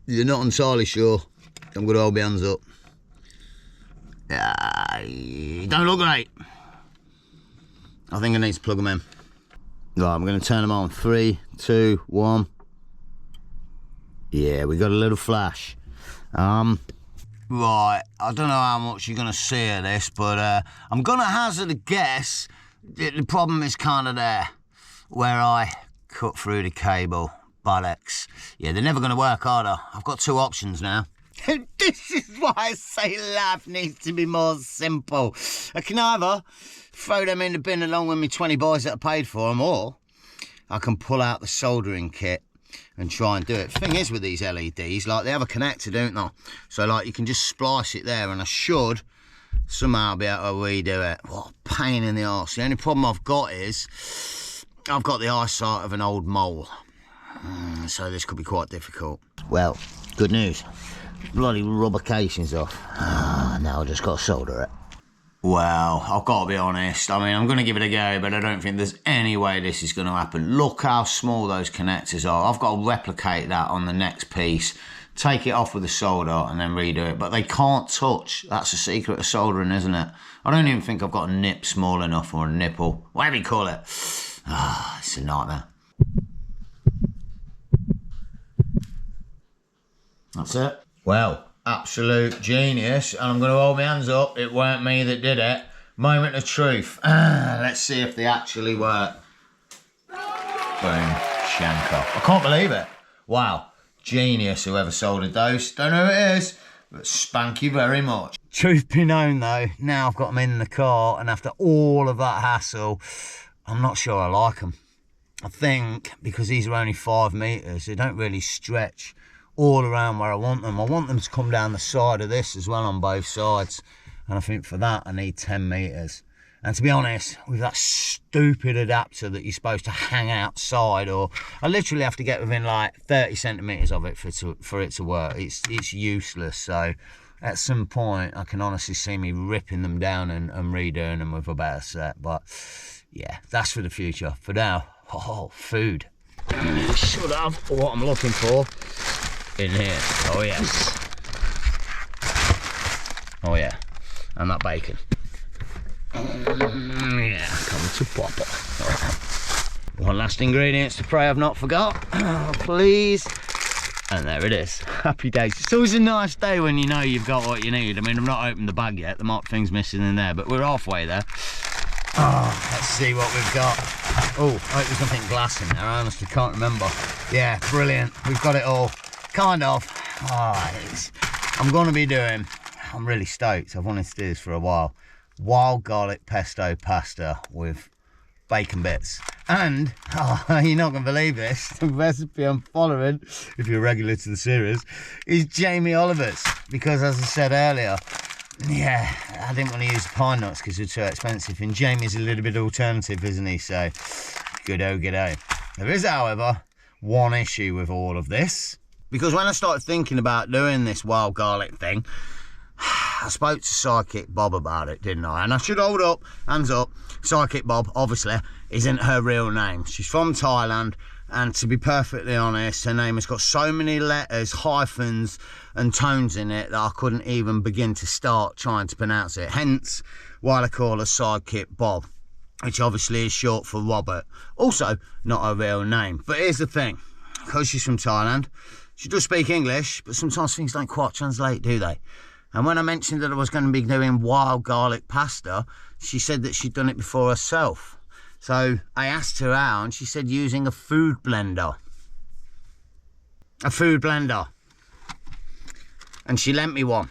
You're not entirely sure. I'm going to hold my hands up. Don't look great. I think I need to plug them in. Right, I'm going to turn them on. 3, 2, 1. Yeah, we got a little flash. Right, I don't know how much you're going to see of this, but I'm going to hazard a guess that the problem is kind of there, where I cut through the cable. Bollocks. Yeah, they're never going to work, are they? I've got 2 options now. This is why I say life needs to be more simple. I can either throw them in the bin along with me 20 boys that I paid for them, or I can pull out the soldering kit and try and do it. The thing is with these LEDs, like, they have a connector, don't they? So, like, you can just splice it there, and I should somehow be able to redo it. What a pain in the arse. The only problem I've got is I've got the eyesight of an old mole. So this could be quite difficult. Well, good news. Bloody rubber casing's off. Now I just got to solder it. Well, I've got to be honest. I mean, I'm going to give it a go, but I don't think there's any way this is going to happen. Look how small those connectors are. I've got to replicate that on the next piece, take it off with a solder and then redo it. But they can't touch. That's the secret of soldering, isn't it? I don't even think I've got a nip small enough, or a nipple, whatever you call it. It's a nightmare. That's it. Well, absolute genius, and I'm going to hold my hands up. It weren't me that did it. Moment of truth. Let's see if they actually work. Boom. Shanker. I can't believe it. Wow. Genius, whoever soldered those. Don't know who it is, but spank you very much. Truth be known, though, now I've got them in the car, and after all of that hassle, I'm not sure I like them. I think because these are only 5 metres, they don't really stretch all around where I want them. I want them to come down the side of this as well on both sides, and I think for that I need 10 metres. And to be honest, with that stupid adapter that you're supposed to hang outside, or I literally have to get within like 30 centimetres of it for it to work. It's useless. So at some point I can honestly see me ripping them down and redoing them with a better set. But yeah, that's for the future. For now, food. Should have what I'm looking for in here. Oh yes. Oh yeah. And that bacon. Yeah, come to Papa. One last ingredient to pray I've not forgot. Oh, please. And there it is. Happy days. It's always a nice day when you know you've got what you need. I mean, I've not opened the bag yet. There might be things missing in there, but we're halfway there. Oh, let's see what we've got. Oh, I hope there's nothing glass in there. I honestly can't remember. Yeah, brilliant. We've got it all. Kind of. I'm going to be doing, I'm really stoked. I've wanted to do this for a while. Wild garlic pesto pasta with bacon bits. And, you're not going to believe this, the recipe I'm following, if you're regular to the series, is Jamie Oliver's. Because as I said earlier, yeah, I didn't want to use the pine nuts because they're too expensive. And Jamie's a little bit alternative, isn't he? So, good-o, good-o. There is, however, one issue with all of this. Because when I started thinking about doing this wild garlic thing, I spoke to Sidekick Bob about it, didn't I? And I should hold up, hands up. Sidekick Bob, obviously, isn't her real name. She's from Thailand, and to be perfectly honest, her name has got so many letters, hyphens, and tones in it that I couldn't even begin to start trying to pronounce it. Hence, why I call her Sidekick Bob, which obviously is short for Robert. Also, not her real name. But here's the thing, because she's from Thailand, she does speak English, but sometimes things don't quite translate, do they? And when I mentioned that I was going to be doing wild garlic pasta, she said that she'd done it before herself. So I asked her how, and she said using a food blender. A food blender. And she lent me one.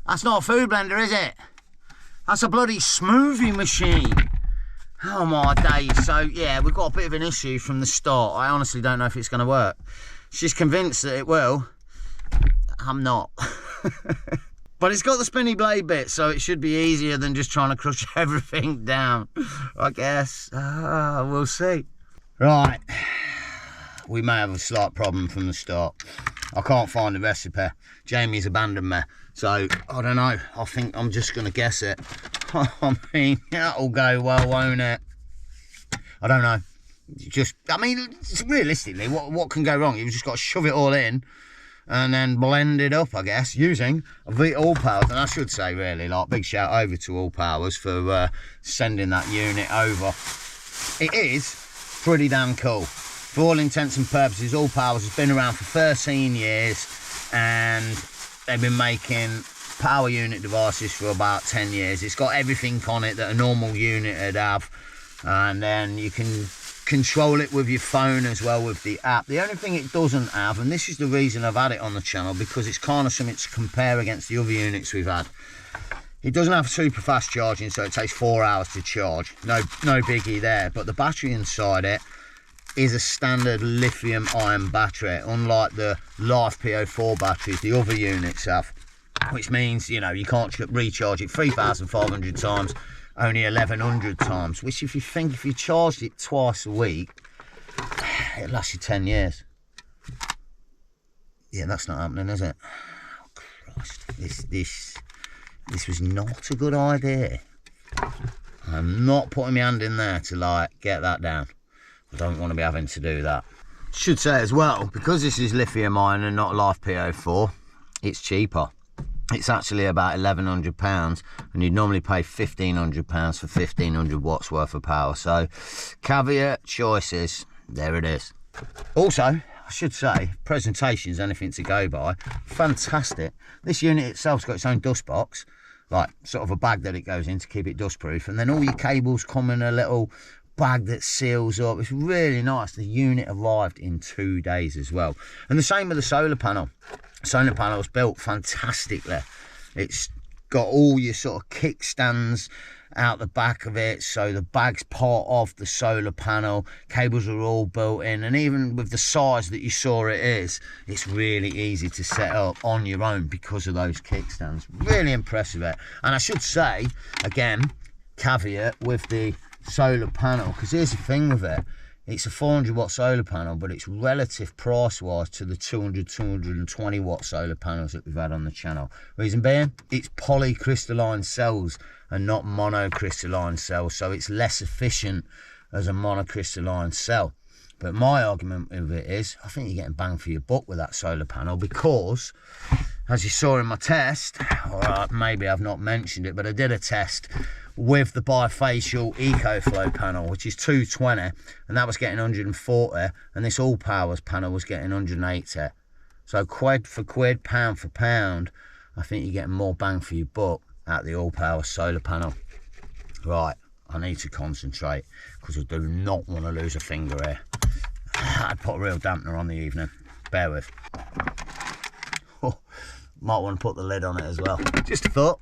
That's not a food blender, is it? That's a bloody smoothie machine. Oh my days. So yeah, we've got a bit of an issue from the start. I honestly don't know if it's going to work. She's convinced that it will. I'm not. But it's got the spinny blade bit, so it should be easier than just trying to crush everything down, I guess. We'll see. Right. We may have a slight problem from the start. I can't find the recipe. Jamie's abandoned me. So, I don't know. I think I'm just going to guess it. I mean, that'll go well, won't it? I don't know. I mean, realistically, what can go wrong? You've just got to shove it all in and then blend it up, I guess, using the All Powers. And I should say, really, like, big shout over to All Powers for sending that unit over. It is pretty damn cool. For all intents and purposes, All Powers has been around for 13 years, and they've been making power unit devices for about 10 years. It's got everything on it that a normal unit would have, and then you can control it with your phone as well with the app. The only thing it doesn't have, and this is the reason I've had it on the channel, because it's kind of something to compare against the other units we've had. It doesn't have super fast charging, so it takes 4 hours to charge. No biggie there, but the battery inside it is a standard lithium ion battery, unlike the Life PO4 batteries the other units have, which means, you know, you can't recharge it 3,500 times, only 1,100 times, which if you charged it twice a week, it'll last you 10 years. Yeah, that's not happening, is it? Oh, Christ. This was not a good idea. I'm not putting my hand in there to, like, get that down. I don't want to be having to do that. Should say as well, because this is lithium ion and not Life PO4, it's cheaper. It's actually about £1,100, and you'd normally pay £1,500 for 1,500 watts worth of power. So, caveat choices, there it is. Also, I should say, presentation's anything to go by. Fantastic. This unit itself's got its own dust box, like sort of a bag that it goes in to keep it dustproof, and then all your cables come in a little bag that seals up. It's really nice. The unit arrived in 2 days as well. And the same with the solar panel. Solar panel's built fantastically. It's got all your sort of kickstands out the back of it, so the bag's part of the solar panel. Cables are all built in, and even with the size that you saw it is, it's really easy to set up on your own because of those kickstands. Really impressive it. And I should say, again, caveat with the solar panel, because here's the thing with it, it's a 400 watt solar panel, but it's relative price wise to the 220 watt solar panels that we've had on the channel. Reason being, it's polycrystalline cells and not monocrystalline cells, so it's less efficient as a monocrystalline cell. But my argument with it is, I think you're getting bang for your buck with that solar panel, because as you saw in my test, or maybe I've not mentioned it, but I did a test with the bifacial EcoFlow panel, which is 220, and that was getting 140, and this All Powers panel was getting 180. So quid for quid, pound for pound, I think you're getting more bang for your buck at the All Powers solar panel. Right, I need to concentrate, because I do not want to lose a finger here. I'd put a real dampener on the evening, bear with. Oh, might want to put the lid on it as well, just a thought.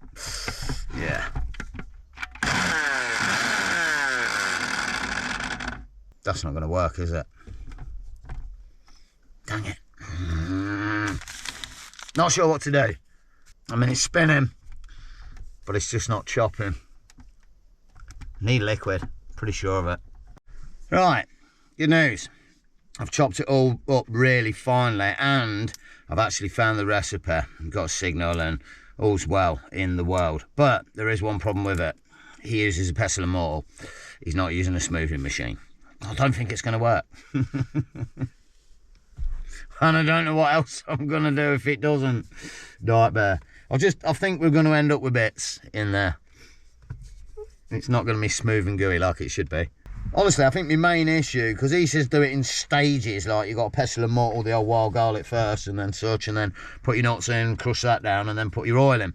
Yeah. That's not going to work, is it? Dang it. Not sure what to do. I mean, it's spinning, but it's just not chopping. Need liquid, pretty sure of it. Right, good news. I've chopped it all up really finely, and I've actually found the recipe. I've got a signal and all's well in the world. But there is one problem with it. He uses a pestle and mortar. He's not using a smoothing machine. I don't think it's going to work. And I don't know what else I'm going to do if it doesn't. Right there. I think we're going to end up with bits in there. It's not going to be smooth and gooey like it should be. Honestly, I think my main issue, because he says do it in stages, like you got a pestle and mortar, the old wild garlic first, and then such, and then put your nuts in, crush that down, and then put your oil in.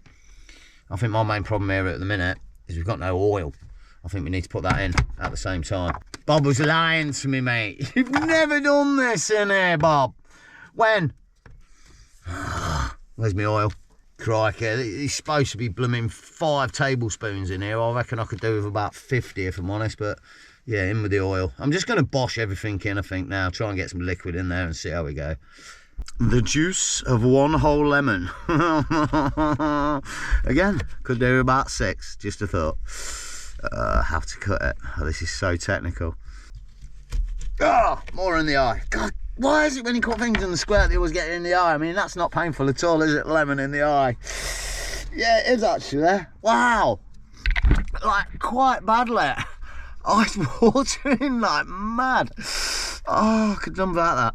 I think my main problem here at the minute is we've got no oil. I think we need to put that in at the same time. Bob was lying to me, mate. You've never done this in here, Bob. When? Where's my oil? Crikey, it's supposed to be blooming 5 tablespoons in here. I reckon I could do with about 50 if I'm honest, but yeah, in with the oil. I'm just going to bosh everything in, I think, now. Try and get some liquid in there and see how we go. The juice of 1 whole lemon. Again, could do about 6, just a thought. How to cut it. Oh, this is so technical. Oh, more in the eye. God, why is it when you cut things in the square they always get it in the eye? I mean, that's not painful at all, is it? Lemon in the eye. Yeah, it is actually. Wow. Like, quite badly. Eyes watering like mad. Oh, I could jump about that.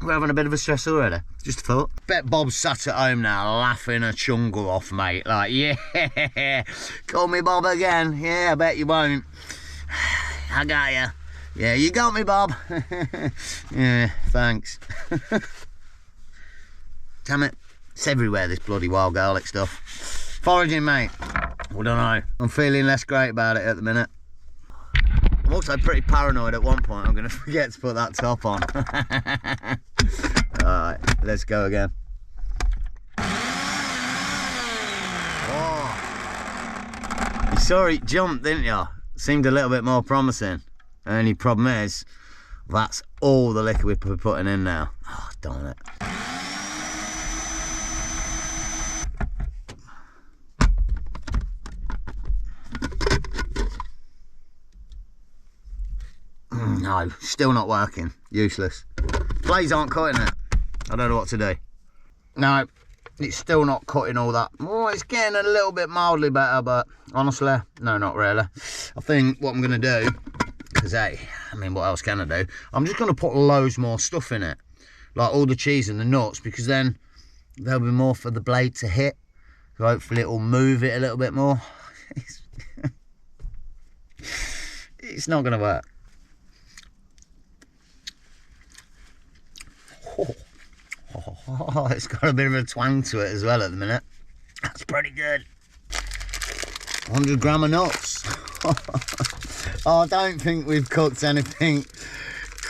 We're having a bit of a stress already. Just a thought. Bet Bob's sat at home now laughing a chungle off, mate. Like, yeah, call me Bob again. Yeah, I bet you won't. I got you. Yeah, you got me, Bob. Yeah, thanks. Damn it. It's everywhere, this bloody wild garlic stuff. Foraging, mate. I don't know. I'm feeling less great about it at the minute. I'm also pretty paranoid at one point. I'm going to forget to put that top on. Alright, let's go again. Oh. You saw it jump, didn't you? Seemed a little bit more promising. Only problem is, that's all the liquid we're putting in now. Oh, darn it. No, still not working. Useless. Blades aren't cutting it. I don't know what to do. No, it's still not cutting all that. Oh, it's getting a little bit mildly better, but honestly, no, not really. I think what I'm going to do, because hey, I mean, what else can I do? I'm just going to put loads more stuff in it. Like all the cheese and the nuts, because then there'll be more for the blade to hit. So hopefully it'll move it a little bit more. It's not going to work. Oh, it's got a bit of a twang to it as well at the minute. That's pretty good. 100 gram of nuts. Oh, I don't think we've cooked anything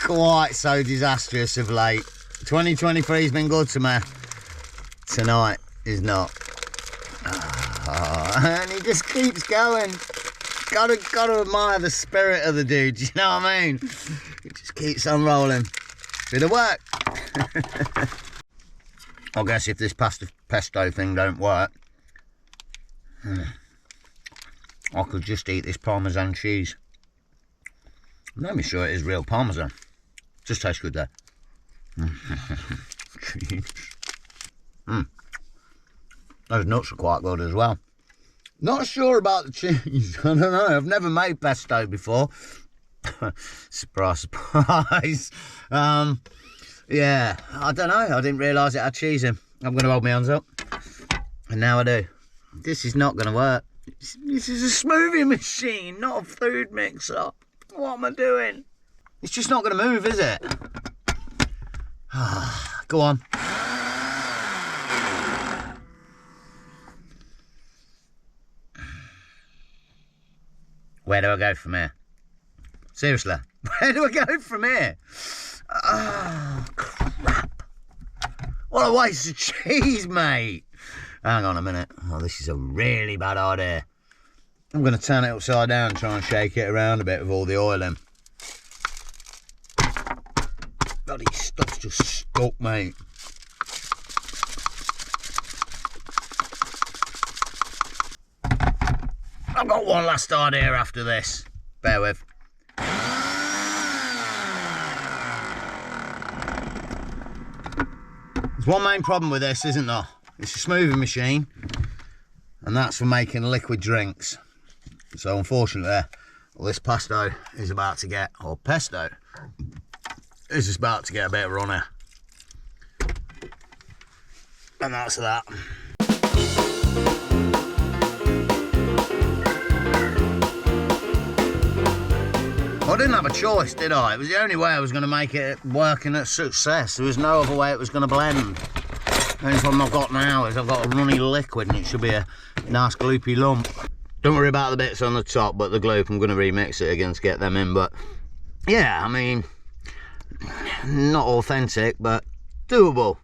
quite so disastrous of late. 2023's been good to me. Tonight is not. Oh, and he just keeps going. Gotta admire the spirit of the dude, do you know what I mean? He just keeps on rolling. Bit of work. I guess if this pesto thing don't work, I could just eat this Parmesan cheese. Let me sure it is real Parmesan. Just tastes good there. Those nuts are quite good as well. Not sure about the cheese. I don't know. I've never made pesto before. Surprise, surprise. Yeah, I don't know. I didn't realise it had cheese in. I'm going to hold my hands up. And now I do. This is not going to work. This is a smoothie machine, not a food mixer. What am I doing? It's just not going to move, is it? Go on. Where do I go from here? Seriously, where do I go from here? Oh, crap. What a waste of cheese, mate. Hang on a minute. Oh, this is a really bad idea. I'm going to turn it upside down and try and shake it around a bit with all the oil in. Bloody stuff's just stuck, mate. I've got one last idea after this. Bear with. There's one main problem with this, isn't there? It's a smoothing machine, and that's for making liquid drinks. So unfortunately, well, this pesto is about to get a bit of runner. And that's that. I didn't have a choice, did I? It was the only way I was going to make it working at success. There was no other way it was going to blend. The only problem I've got now is I've got a runny liquid and it should be a nice gloopy lump. Don't worry about the bits on the top, but the gloop, I'm going to remix it again to get them in. But yeah, I mean, not authentic, but doable.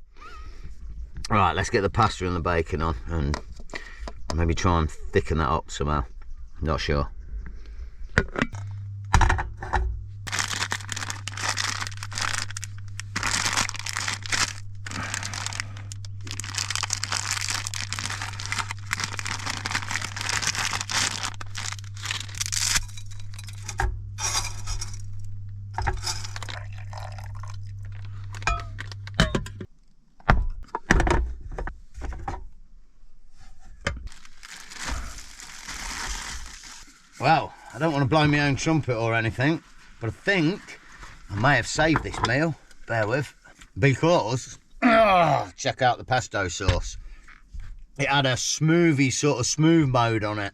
Right, let's get the pasta and the bacon on and maybe try and thicken that up somehow. Not sure. Well, I don't want to blow my own trumpet or anything, but I think I may have saved this meal. Bear with. Because, check out the pesto sauce. It had a smoothie, sort of smooth mode on it.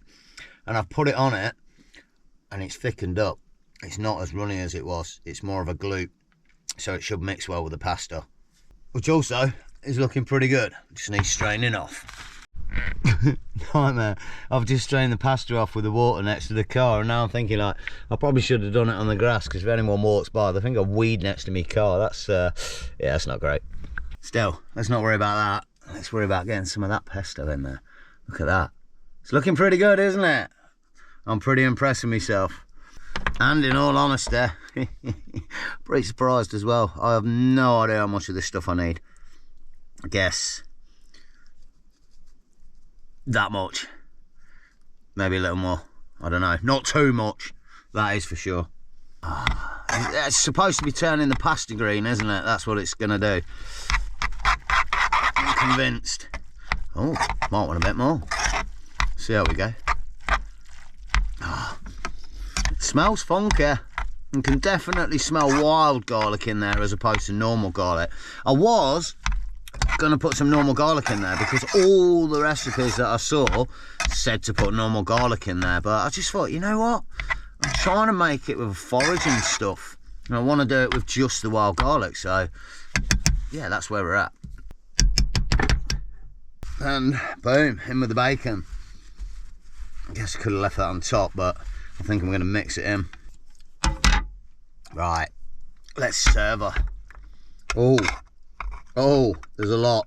And I've put it on it, and it's thickened up. It's not as runny as it was. It's more of a gloop. So it should mix well with the pasta. Which also is looking pretty good. Just needs straining off. Nightmare. I've just strained the pasta off with the water next to the car, and now I'm thinking like I probably should have done it on the grass, because if anyone walks by they think I've weed next to my car. That's yeah, that's not great. Still, let's not worry about that. Let's worry about getting some of that pesto in there. Look at that. It's looking pretty good, isn't it? I'm pretty impressed with myself. And in all honesty, pretty surprised as well. I have no idea how much of this stuff I need. I guess that much, maybe a little more. I don't know, not too much, that is for sure. It's supposed to be turning the pasta green, isn't it? That's what it's gonna do. I'm convinced. Oh, might want a bit more. See how we go. It smells funky. You can definitely smell wild garlic in there as opposed to normal garlic. I was gonna put some normal garlic in there because all the recipes that I saw said to put normal garlic in there, but I just thought, you know what, I'm trying to make it with foraging stuff and I want to do it with just the wild garlic, so yeah, that's where we're at. And boom, in with the bacon. I guess I could have left that on top, but I think I'm going to mix it in. Right, let's serve her. Oh, there's a lot.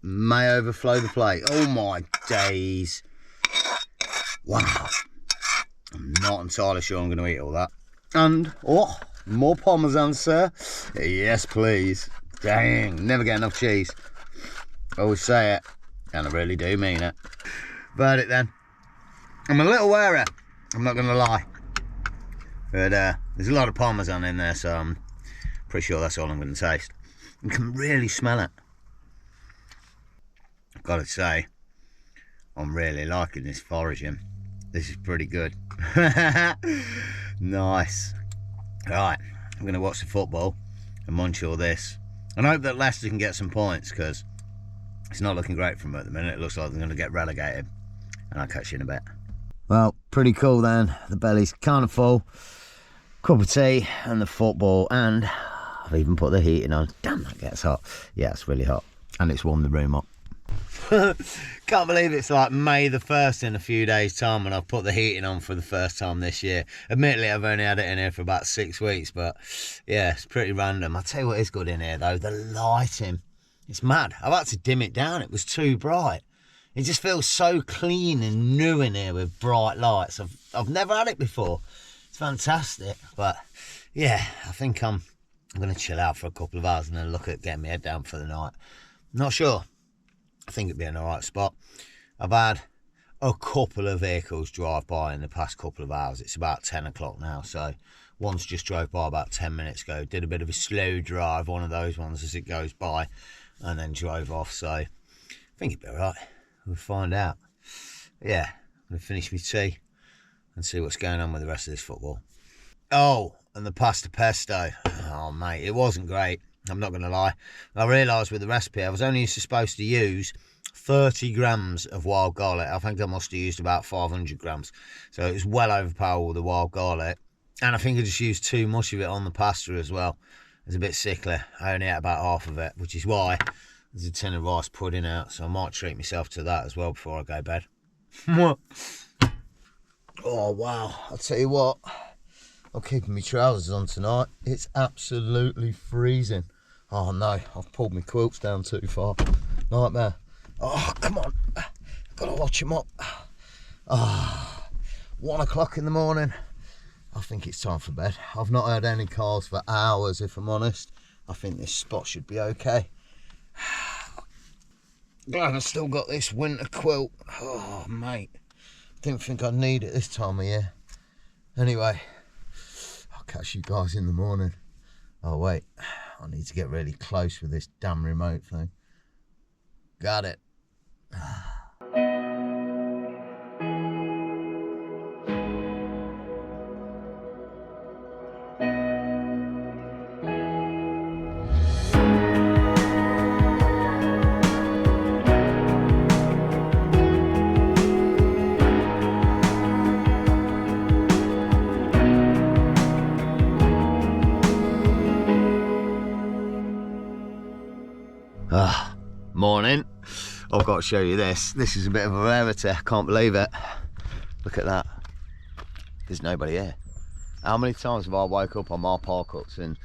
May overflow the plate. Oh my days. Wow. I'm not entirely sure I'm going to eat all that. And, oh, more Parmesan, sir. Yes, please. Dang, never get enough cheese. I always say it, and I really do mean it. Verdict then. I'm a little wary, I'm not going to lie. But there's a lot of Parmesan in there, so I'm pretty sure that's all I'm going to taste. You can really smell it. I've got to say, I'm really liking this foraging. This is pretty good. Nice. Right, I'm going to watch the football and munch all this. And hope that Leicester can get some points, because it's not looking great for them at the minute. It looks like they're going to get relegated. And I'll catch you in a bit. Well, pretty cool then. The belly's kind of full. Cup of tea and the football, and I've even put the heating on. Damn, that gets hot. Yeah, it's really hot. And it's warmed the room up. Can't believe it's like May the 1st in a few days' time, and I've put the heating on for the first time this year. Admittedly, I've only had it in here for about 6 weeks, but yeah, it's pretty random. I'll tell you what is good in here though, the lighting. It's mad. I've had to dim it down. It was too bright. It just feels so clean and new in here with bright lights. I've never had it before. It's fantastic. But yeah, I think I'm going to chill out for a couple of hours and then look at getting my head down for the night. Not sure. I think it'd be an alright spot. I've had a couple of vehicles drive by in the past couple of hours. It's about 10 o'clock now, so one's just drove by about 10 minutes ago. Did a bit of a slow drive, one of those ones as it goes by, and then drove off. So I think it'll be all right. We'll find out. Yeah, I'm going to finish my tea and see what's going on with the rest of this football. Oh, and the pasta pesto. Oh, mate, it wasn't great. I'm not going to lie. I realised with the recipe, I was only supposed to use 30 grams of wild garlic. I think I must have used about 500 grams. So it was well overpowered with the wild garlic. And I think I just used too much of it on the pasta as well. It was a bit sickly. I only ate about half of it, which is why there's a tin of rice pudding out. So I might treat myself to that as well before I go to bed. Oh, wow. I'll tell you what. I'm keeping my trousers on tonight. It's absolutely freezing. Oh, no. I've pulled my quilts down too far. Nightmare. Oh, come on. Gotta watch them up. 1 o'clock in the morning. I think it's time for bed. I've not heard any calls for hours, if I'm honest. I think this spot should be okay. Glad I've still got this winter quilt. Oh, mate. Didn't think I'd need it this time of year. Anyway, I'll catch you guys in the morning. Oh, wait. I need to get really close with this damn remote thing. Got it. Morning. I've got to show you this. This is a bit of a rarity. I can't believe it. Look at that. There's nobody here. How many times have I woke up on my park-ups and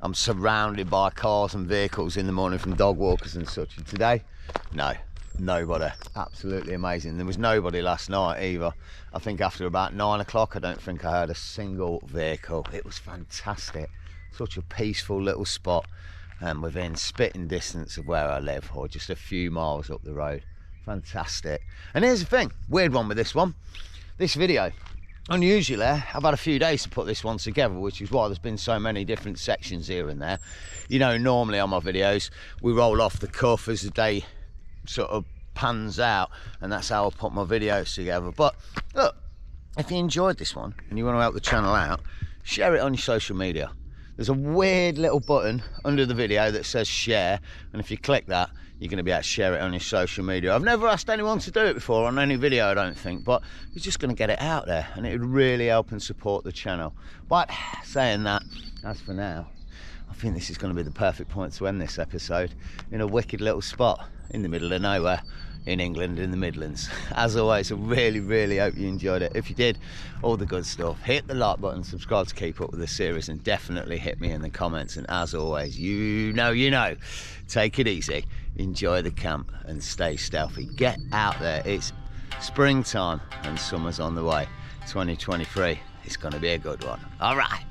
I'm surrounded by cars and vehicles in the morning from dog walkers and such, and today, no, nobody. Absolutely amazing. There was nobody last night either. I think after about 9 o'clock, I don't think I heard a single vehicle. It was fantastic. Such a peaceful little spot. And within spitting distance of where I live, or just a few miles up the road. Fantastic. And here's the thing, weird one with this one. This video, unusually, I've had a few days to put this one together, which is why there's been so many different sections here and there. You know, normally on my videos, we roll off the cuff as the day sort of pans out, and that's how I put my videos together. But look, if you enjoyed this one, and you want to help the channel out, share it on your social media. There's a weird little button under the video that says share, and if you click that, you're going to be able to share it on your social media. I've never asked anyone to do it before on any video, I don't think, but you're just going to get it out there, and it would really help and support the channel. But saying that, as for now, I think this is going to be the perfect point to end this episode in a wicked little spot in the middle of nowhere in England, in the Midlands. As always, I really hope you enjoyed it. If you did, all the good stuff, hit the like button, subscribe to keep up with this series, and definitely hit me in the comments. And as always, you know, take it easy, enjoy the camp, and stay stealthy. Get out there. It's springtime and summer's on the way. 2023 is going to be a good one. All right.